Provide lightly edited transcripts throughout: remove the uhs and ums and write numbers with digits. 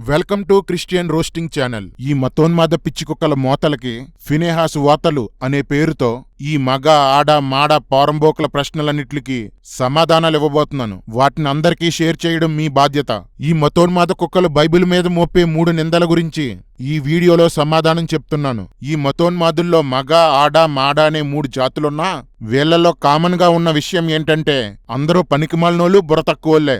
Welcome to Christian roasting channel. ఈ మతోన్మాద పిచ్చికుక్కల మోతలకి ఫినెహాసు వాతలు అనే పేరుతో ఈ మగ ఆడ మాడ పారంబోకుల ప్రశ్నలన్నిటికీ సమాధానాలు ఇవ్వబోతున్నాను. వాటిని అందరికీ షేర్ చేయడం మీ బాధ్యత. ఈ మతోన్మాద కుక్కలు బైబిల్ మీద మోపే 3 నిందల గురించి ఈ వీడియోలో సమాధానం చెప్తున్నాను. ఈ మతోన్మాదుల్లో మగ ఆడ మాడ అనే 3 జాతులున్నా వీళ్లలో కామన్ గా ఉన్న విషయం ఏంటంటే అందరూ పనికిమాలినోళ్ళు, బుర్ర తక్కువోళ్లే.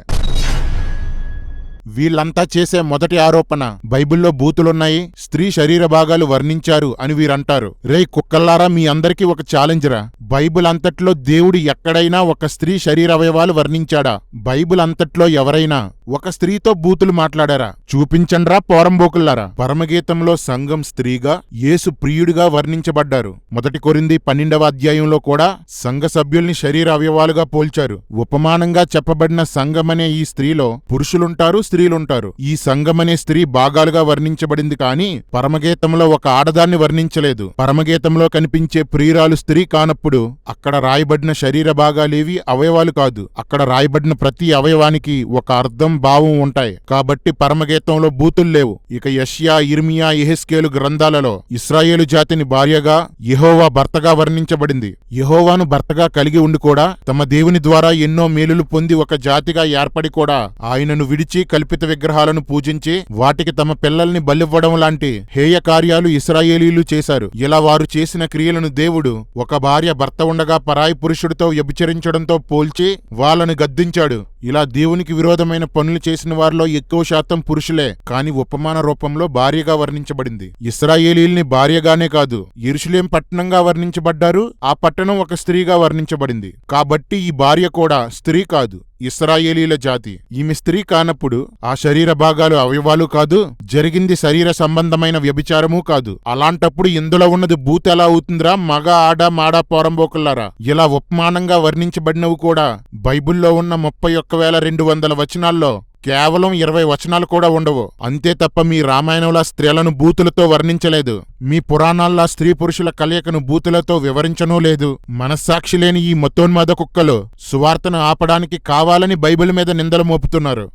వీళ్ళంతా చేసే మొదటి ఆరోపణ బైబిల్లో బూతులున్నాయి, స్త్రీ శరీర భాగాలు వర్ణించారు అని వీరంటారు. రేయ్ కుక్కల్లారా, మీ అందరికీ ఒక ఛాలెంజ్ రా. బైబిల్ అంతట్లో దేవుడు ఎక్కడైనా ఒక స్త్రీ శరీర అవయవాలు వర్ణించాడా? బైబిల్ అంతట్లో ఎవరైనా ఒక స్త్రీతో బూతులు మాట్లాడారా? చూపించండ్రా పోరంబోకుల్లారా. పరమగీతంలో సంఘం స్త్రీగా, యేసు ప్రియుడిగా వర్ణించబడ్డారు. 1 కొరింథీ 12వ అధ్యాయంలో కూడా సంఘ సభ్యుల్ని శరీర అవయవాలుగా పోల్చారు. ఉపమానంగా చెప్పబడిన సంఘమనే ఈ స్త్రీలో పురుషులుంటారు, స్త్రీలుంటారు. ఈ సంఘమనే స్త్రీ భాగాలుగా వర్ణించబడింది కానీ పరమగీతంలో ఒక ఆడదాన్ని వర్ణించలేదు. పరమగీతంలో కనిపించే ప్రియురాలు స్త్రీ కానప్పుడు అక్కడ రాయబడిన శరీర భాగాలేవి అవయవాలు కాదు. అక్కడ రాయబడిన ప్రతి అవయవానికి ఒక అర్థం, భావం ఉంటాయి. కాబట్టి పరమగీతంలో బూతులు లేవు. ఇక యెషయా, ఇర్మియా, యెహెజ్కేలు గ్రంథాలలో ఇశ్రాయేలు జాతిని భార్యగా, యెహోవా భర్తగా వర్ణించబడింది. యెహోవాను భర్తగా కలిగి ఉండి కూడా తమ దేవుని ద్వారా ఎన్నో మేలులు పొంది ఒక జాతిగా ఏర్పడి కూడా ఆయనను విడిచి కల్పిత విగ్రహాలను పూజించి వాటికి తమ పిల్లల్ని బలివ్వడం లాంటి హేయ కార్యాలు ఇశ్రాయేలీలు చేశారు. ఇలా వారు చేసిన క్రియలను దేవుడు ఒక భార్య భర్త ఉండగా పరాయి పురుషుడితో వ్యభిచరించడంతో పోల్చి వాళ్ళను గద్దించాడు. ఇలా దేవునికి విరోధమైన పనులు చేసిన వారిలో ఎక్కువ శాతం పురుషులే, కాని ఉపమాన రూపంలో భార్యగా వర్ణించబడింది. ఇశ్రాయేలీల్ని భార్యగానే కాదు, యెరూషలేం పట్టణంగా వర్ణించబడ్డారు. ఆ పట్టణం ఒక స్త్రీగా వర్ణించబడింది. కాబట్టి ఈ భార్య కూడా స్త్రీ కాదు, ఇశ్రాయేలీల జాతి. ఈమె స్త్రీ కానప్పుడు ఆ శరీర భాగాలు అవయవాలు కాదు, జరిగింది శరీర సంబంధమైన వ్యభిచారమూ కాదు. అలాంటప్పుడు ఇందులో ఉన్నది బూత్ ఎలా అవుతుందిరా మగ ఆడ మాడ పోరంబోకుల్లారా? ఇలా ఉపమానంగా వర్ణించబడినవి కూడా బైబిల్లో ఉన్న 31,200 వచనాల్లో కేవలం 20 వచనాలు కూడా ఉండవు. అంతే తప్ప మీ రామాయణంలా స్త్రీలను బూతులతో వర్ణించలేదు. మీ పురాణాల్లా స్త్రీ పురుషుల కలయికను బూతులతో వివరించనూ లేదు. మనస్సాక్షి లేని ఈ మతోన్మాద కుక్కలు సువార్తను ఆపడానికి కావాలని బైబిల్ మీద నిందలు మోపుతున్నారు.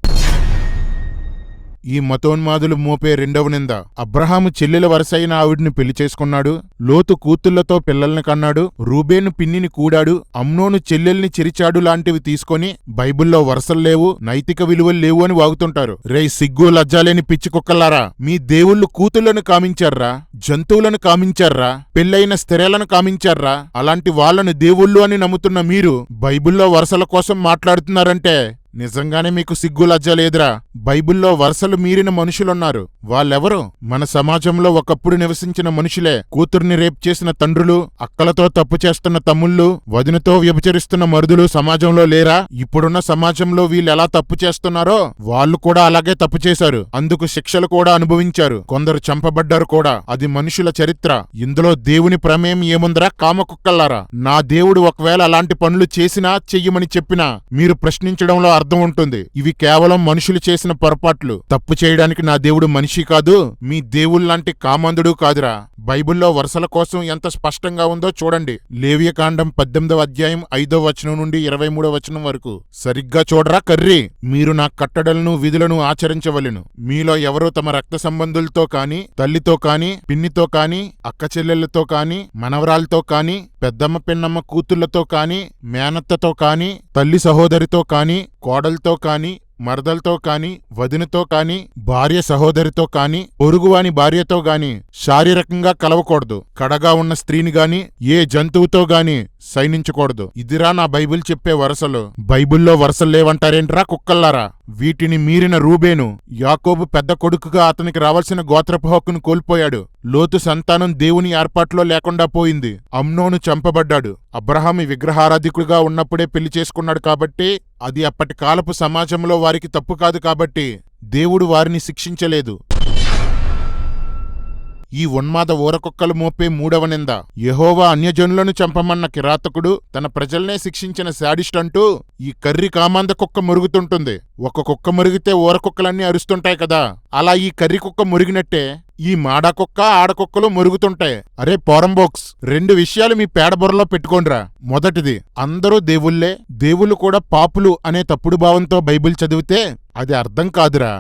ఈ మతోన్మాదులు మోపే 2వ నింద, అబ్రహాము చెల్లెల వరసైన ఆవిడ్ని పెళ్లి చేసుకున్నాడు, లోతు కూతుళ్లతో పిల్లల్ని కన్నాడు, రూబేను పిన్నిని కూడాడు, అమ్నోను చెల్లెల్ని చిరిచాడు లాంటివి తీసుకొని బైబిల్లో వరసలు లేవు, నైతిక విలువలు లేవు అని వాగుతుంటారు. రేయ్ సిగ్గు లజ్జాలేని పిచ్చి కుక్కల్లారా, మీ దేవుళ్ళు కూతుళ్లను కామించారా? జంతువులను కామించారా? పెళ్లైన స్త్రీలను కామించారా? అలాంటి వాళ్లను దేవుళ్ళు అని నమ్ముతున్న మీరు బైబిల్లో వరసల కోసం మాట్లాడుతున్నారంటే నిజంగానే మీకు సిగ్గు లజ్జ లేదురా. బైబిల్లో వరసలు మీరిన మనుషులున్నారు. వాళ్ళెవరు? మన సమాజంలో ఒకప్పుడు నివసించిన మనుషులే. కూతుర్ని రేప్ చేసిన తండ్రులు, అక్కలతో తప్పు చేస్తున్న తమ్ముళ్ళు, వదినతో వ్యభిచరిస్తున్న మరుదులు సమాజంలో లేరా? ఇప్పుడున్న సమాజంలో వీళ్ళెలా తప్పు చేస్తున్నారో వాళ్ళు కూడా అలాగే తప్పు చేశారు. అందుకు శిక్షలు కూడా అనుభవించారు. కొందరు చంపబడ్డారు కూడా. అది మనుషుల చరిత్ర. ఇందులో దేవుని ప్రమేయం ఏముందరా కామకుక్కల్లారా? నా దేవుడు ఒకవేళ అలాంటి పనులు చేసినా చెయ్యమని చెప్పినా మీరు ప్రశ్నించడంలో అర్థం ఉంటుంది. ఇవి కేవలం మనుషులు చేసిన పొరపాట్లు. తప్పు చేయడానికి నా దేవుడు మనిషి కాదు, మీ దేవుళ్లాంటి కామందుడు కాదురా. బైబిల్లో వరుసల కోసం ఎంత స్పష్టంగా ఉందో చూడండి. లేవియకాండం 18వ అధ్యాయం 5వ వచనం నుండి 23వ వచనం వరకు. సరిగ్గా చూడరా కర్రీ. మీరు నా కట్టడలను విధులను ఆచరించవలెను. మీలో ఎవరో తమ రక్త సంబంధులతో కాని, తల్లితో కాని, పిన్నితో కాని, అక్క చెల్లెళ్లతో కాని, మనవరాలతో కాని, పెద్దమ్మ పిన్నమ్మ కూతుళ్లతో కాని, మేనత్తతో కాని, తల్లి సహోదరితో కాని, కోడలతో కాని, మరదలతో కాని, వదినతో కాని, భార్య సహోదరితో కాని, పొరుగువాని భార్యతో గాని శారీరకంగా కలవకూడదు. కడగా ఉన్న స్త్రీని గాని ఏ జంతువుతో గాని సైనించకూడదు. ఇదిరా నా బైబిల్ చెప్పే వరసలు. బైబిల్లో వరసలు లేవంటారేంట్రా కుక్కల్లారా? వీటిని మీరిన రూబేను యాకోబు పెద్ద కొడుకుగా అతనికి రావాల్సిన గోత్రపు హక్కును కోల్పోయాడు. లోతు సంతానం దేవుని ఏర్పాట్లో లేకుండా పోయింది. అమ్నోను చంపబడ్డాడు. అబ్రహాము విగ్రహారాధికుడిగా ఉన్నప్పుడే పెళ్లి చేసుకున్నాడు కాబట్టి అది అప్పటి కాలపు సమాజంలో వారికి తప్పు కాదు కాబట్టి దేవుడు వారిని శిక్షించలేదు. ఈ ఉన్మాద ఊరకుక్కలు మోపే 3వ నింద, యెహోవా అన్యజనులను చంపమన్న కిరాతకుడు తన ప్రజల్నే శిక్షించిన శాడిస్ట్ అంటూ ఈ కర్రి కామాంద కుక్క మురుగుతుంటుంది. ఒక కుక్క మురిగితే ఊరకుక్కలన్నీ అరుస్తుంటాయి కదా, అలా ఈ కర్రి కుక్క మురిగినట్టే ఈ మాడాకుక్క ఆడకుక్కలు మురుగుతుంటాయి. అరే పోరంబోక్స్, 2 విషయాలు మీ పేడబొరలో పెట్టుకోండ్రా. మొదటిది, అందరూ దేవుళ్లే, దేవుళ్ళు కూడా పాపులు అనే తప్పుడు భావంతో బైబిల్ చదివితే అది అర్థం కాదురా.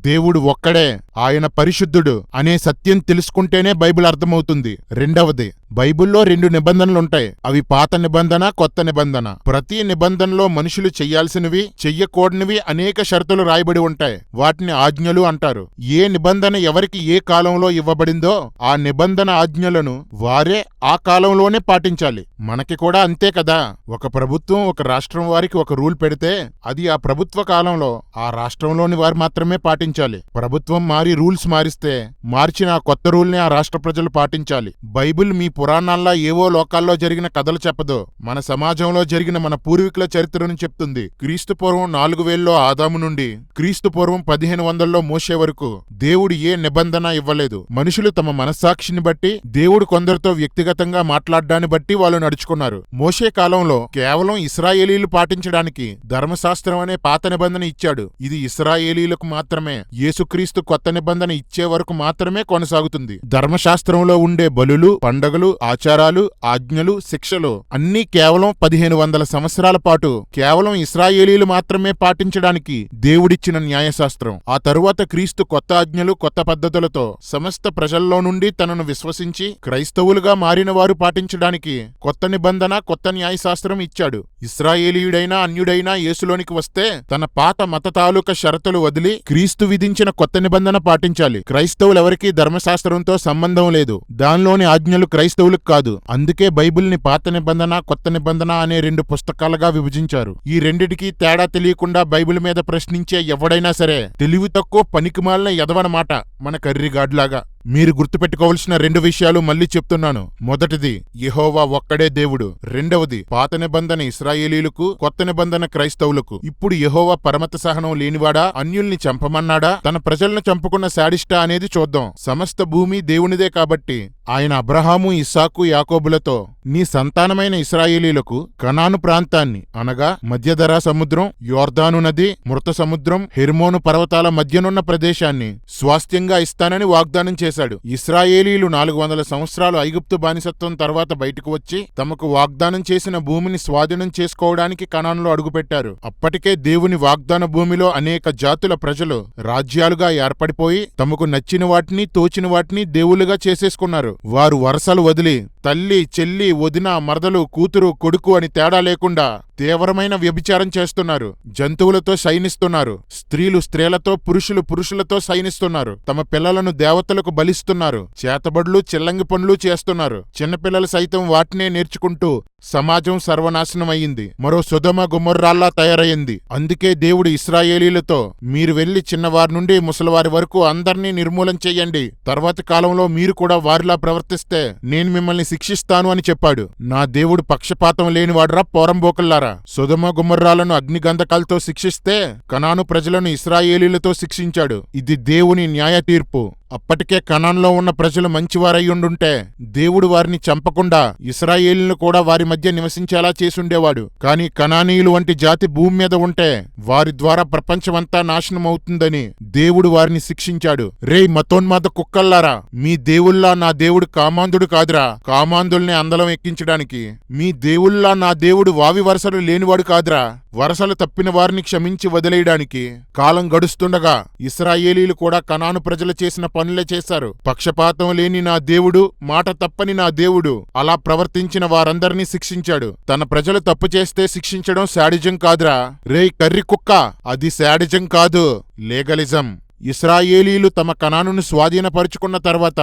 దేవుడు ఒక్కడే, ఆయన పరిశుద్ధుడు అనే సత్యం తెలుసుకుంటేనే బైబిల్ అర్థమవుతుంది. రెండవది, బైబిల్లో 2 నిబంధనలుంటాయి. అవి పాత నిబంధన, కొత్త నిబంధన. ప్రతి నిబంధనలో మనుషులు చెయ్యాల్సినవి, చెయ్యకూడనివి అనేక షరతులు రాయబడి ఉంటాయి. వాటిని ఆజ్ఞలు అంటారు. ఏ నిబంధన ఎవరికి ఏ కాలంలో ఇవ్వబడిందో ఆ నిబంధన ఆజ్ఞలను వారే ఆ కాలంలోనే పాటించాలి. మనకి కూడా అంతే కదా. ఒక ప్రభుత్వం ఒక రాష్ట్రం వారికి ఒక రూల్ పెడితే అది ఆ ప్రభుత్వ కాలంలో ఆ రాష్ట్రంలోని వారు మాత్రమే పాటించాలి. ప్రభుత్వం మారి రూల్స్ మారిస్తే మార్చిన ఆ కొత్త రూల్ని ఆ రాష్ట్ర ప్రజలు పాటించాలి. బైబిల్ మీ పురాణాల్లా ఏవో లోకాల్లో జరిగిన కథలు చెప్పదు. మన సమాజంలో జరిగిన మన పూర్వీకుల చరిత్రను చెప్తుంది. క్రీస్తు పూర్వం 4000లో ఆదాము నుండి క్రీస్తు పూర్వం 1500లో మోషే వరకు దేవుడు ఏ నిబంధన ఇవ్వలేదు. మనుషులు తమ మనస్సాక్షిని బట్టి, దేవుడు కొందరితో వ్యక్తిగతంగా మాట్లాడ్డాన్ని బట్టి వాళ్ళు నడుచుకున్నారు. మోషే కాలంలో కేవలం ఇశ్రాయేలీలు పాటించడానికి ధర్మశాస్త్రం అనే పాత నిబంధన ఇచ్చాడు. ఇది ఇశ్రాయేలీలకు మాత్రమే. యేసుక్రీస్తు కొత్త నిబంధన ఇచ్చే వరకు మాత్రమే కొనసాగుతుంది. ధర్మశాస్త్రంలో ఉండే బలులు, పండగలు, ఆచారాలు, ఆజ్ఞలు, శిక్షలు అన్నీ కేవలం 1500 సంవత్సరాల పాటు కేవలం ఇశ్రాయేలీలు మాత్రమే పాటించడానికి దేవుడిచ్చిన న్యాయశాస్త్రం. ఆ తరువాత క్రీస్తు కొత్త ఆజ్ఞలు, కొత్త పద్ధతులతో సమస్త ప్రజల్లో నుండి తనను విశ్వసించి క్రైస్తవులుగా మారిన వారు పాటించడానికి కొత్త నిబంధన, కొత్త న్యాయశాస్త్రం ఇచ్చాడు. ఇశ్రాయేలీయుడైనా అన్యుడైనా యేసులోనికి వస్తే తన పాత మత తాలూకా షరతులు వదిలి క్రీస్తు విధించిన కొత్త నిబంధన పాటించాలి. క్రైస్తవులెవరికీ ధర్మశాస్త్రంతో సంబంధం లేదు. దానిలోని ఆజ్ఞలు క్రైస్తవులకు కాదు. అందుకే బైబిల్ని పాత నిబంధన, కొత్త నిబంధన అనే 2 పుస్తకాలుగా విభజించారు. ఈ రెండిటికి తేడా తెలియకుండా బైబిల్ మీద ప్రశ్నించే ఎవడైనా సరే తెలివి తక్కువ పనికిమాలిన ఎదవనమాట, మన కర్రీగాడ్లాగా. మీరు గుర్తుపెట్టుకోవలసిన 2 విషయాలు మళ్ళీ చెప్తున్నాను. మొదటిది, యెహోవా ఒక్కడే దేవుడు. రెండవది, పాత నిబంధన ఇశ్రాయేలీలకు, కొత్త నిబంధన క్రైస్తవులకు. ఇప్పుడు యెహోవా పరమత సహనం లేనివాడా? అన్యుల్ని చంపమన్నాడా? తన ప్రజలను చంపుకున్న శాడిస్టా అనేది చూద్దాం. సమస్త భూమి దేవునిదే కాబట్టి ఆయన అబ్రహాము, ఇస్సాకు, యాకోబులతో నీ సంతానమైన ఇశ్రాయేలీలకు కనాను ప్రాంతాన్ని అనగా మధ్యధరా సముద్రం, యోర్దాను నది, మృత సముద్రం, హెర్మోను పర్వతాల మధ్యనున్న ప్రదేశాన్ని స్వాస్థ్యంగా ఇస్తానని వాగ్దానం చేశాడు. ఇశ్రాయేలీలు 400 సంవత్సరాలు ఐగుప్తు బానిసత్వం తర్వాత బయటకు వచ్చి తమకు వాగ్దానం చేసిన భూమిని స్వాధీనం చేసుకోవడానికి కనానులో అడుగుపెట్టారు. అప్పటికే దేవుని వాగ్దాన భూమిలో అనేక జాతుల ప్రజలు రాజ్యాలుగా ఏర్పడిపోయి తమకు నచ్చిన వాటిని, తోచిన వాటిని దేవులుగా చేసేసుకున్నారు. వారు వరసలు వదిలి తల్లి, చెల్లి, వదిన, మరదలు, కూతురు, కొడుకు అని తేడా లేకుండా తీవ్రమైన వ్యభిచారం చేస్తున్నారు. జంతువులతో శయనిస్తున్నారు. స్త్రీలు స్త్రీలతో, పురుషులు పురుషులతో శయనిస్తున్నారు. తమ పిల్లలను దేవతలకు బలిస్తున్నారు. చేతబడులు, చిల్లంగి పనులు చేస్తున్నారు. చిన్నపిల్లలు సైతం వాటినే నేర్చుకుంటూ సమాజం సర్వనాశనమయ్యింది. మరో సొదొమ గొమొర్రాల్లా తయారయ్యింది. అందుకే దేవుడు ఇశ్రాయేలీలతో, మీరు వెళ్లి చిన్నవారి నుండి ముసలివారి వరకు అందర్నీ నిర్మూలం చెయ్యండి. తర్వాతి కాలంలో మీరు కూడా వారిలా ప్రవర్తిస్తే నేను మిమ్మల్ని శిక్షిస్తాను అని చెప్పాడు. నా దేవుడు పక్షపాతం లేనివాడురా పోరంబోకల్లారా. సొదొమ గొమొర్రాలను అగ్నిగంధకాలతో శిక్షిస్తే కనాను ప్రజలను ఇశ్రాయేలీలతో శిక్షించాడు. ఇది దేవుని న్యాయ తీర్పు. అప్పటికే కనాన్లో ఉన్న ప్రజలు మంచివారయ్యుండుంటే దేవుడు వారిని చంపకుండా ఇశ్రాయేలును కూడా వారి మధ్య నివసించేలా చేసుండేవాడు. కాని కనానీయులు వంటి జాతి భూమి మీద ఉంటే వారి ద్వారా ప్రపంచమంతా నాశనమవుతుందని దేవుడు వారిని శిక్షించాడు. రేయ్ మతోన్మాద కుక్కల్లారా, మీ దేవుళ్ళా నా దేవుడు కామాంధుడు కాదురా, కామాంధుల్ని అందలం ఎక్కించడానికి. మీ దేవుళ్ళా నా దేవుడు వావి వరసలు లేనివాడు కాదురా, వరసలు తప్పిన వారిని క్షమించి వదిలేయడానికి. కాలం గడుస్తుండగా ఇశ్రాయేలీలు కూడా కనాను ప్రజలు చేసిన పనులే చేశారు. పక్షపాతం లేని నా దేవుడు, మాట తప్పని నా దేవుడు అలా ప్రవర్తించిన వారందరినీ శిక్షించాడు. తన ప్రజలు తప్పు చేస్తే శిక్షించడం శాడిజం కాదురా. రేయ్ కర్రి కుక్క, అది శాడిజం కాదు, లీగలిజం. ఇశ్రాయేలీలు తమ కనానును స్వాధీనపరుచుకున్న తర్వాత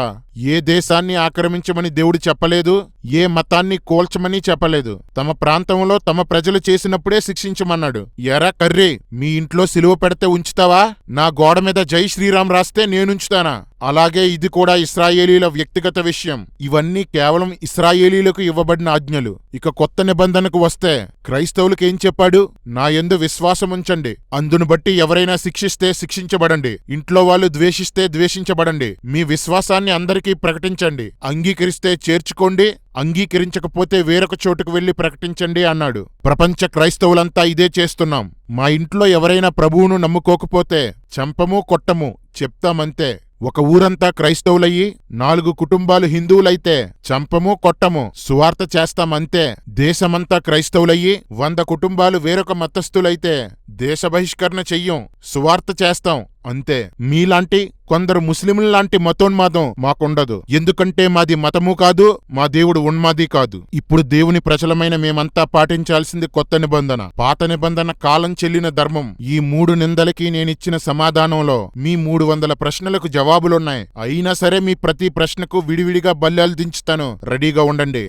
ఏ దేశాన్ని ఆక్రమించమని దేవుడు చెప్పలేదు, ఏ మతాన్ని కోల్చమని చెప్పలేదు. తమ ప్రాంతంలో తమ ప్రజలు చేసినప్పుడే శిక్షించమన్నాడు. ఎరా కర్రీ, మీ ఇంట్లో సిలువ పెడితే ఉంచుతావా? నా గోడ మీద జై శ్రీరామ్ రాస్తే నేనుంచుతానా? అలాగే ఇది కూడా ఇశ్రాయేలీల వ్యక్తిగత విషయం. ఇవన్నీ కేవలం ఇశ్రాయేలీలకు ఇవ్వబడిన ఆజ్ఞలు. ఇక కొత్త నిబంధనకు వస్తే క్రైస్తవులకేం చెప్పాడు? నా యందు విశ్వాసముంచండి, అందును బట్టి ఎవరైనా శిక్షిస్తే శిక్షించబడండి, ఇంట్లో వాళ్ళు ద్వేషిస్తే ద్వేషించబడండి, మీ విశ్వాసాన్ని అందరికీ ప్రకటించండి, అంగీకరిస్తే చేర్చుకోండి, అంగీకరించకపోతే వేరొక చోటుకు వెళ్లి ప్రకటించండి అన్నాడు. ప్రపంచ క్రైస్తవులంతా ఇదే చేస్తున్నాం. మా ఇంట్లో ఎవరైనా ప్రభువును నమ్ముకోకపోతే చంపము, కొట్టము, చెప్తామంతే. ఒక ఊరంతా క్రైస్తవులయ్యి 4 కుటుంబాలు హిందువులైతే చంపము, కొట్టము, సువార్త చేస్తామంతే. దేశమంతా క్రైస్తవులయ్యి 100 కుటుంబాలు వేరొక మతస్థులైతే దేశ బహిష్కరణ చెయ్యం, సువార్త చేస్తాం అంతే. మీలాంటి కొందరు ముస్లింలాంటి మతోన్మాదం మాకుండదు. ఎందుకంటే మాది మతము కాదు, మా దేవుడు ఉన్మాది కాదు. ఇప్పుడు దేవుని ప్రజలమైన మేమంతా పాటించాల్సింది కొత్త నిబంధన. పాత నిబంధన కాలం చెల్లిన ధర్మం. ఈ 3 నిందలకి నేనిచ్చిన సమాధానంలో మీ 300 ప్రశ్నలకు జవాబులున్నాయి. అయినా సరే మీ ప్రతి ప్రశ్నకు విడివిడిగా బల్యాలు దించుతాను. రెడీగా ఉండండి.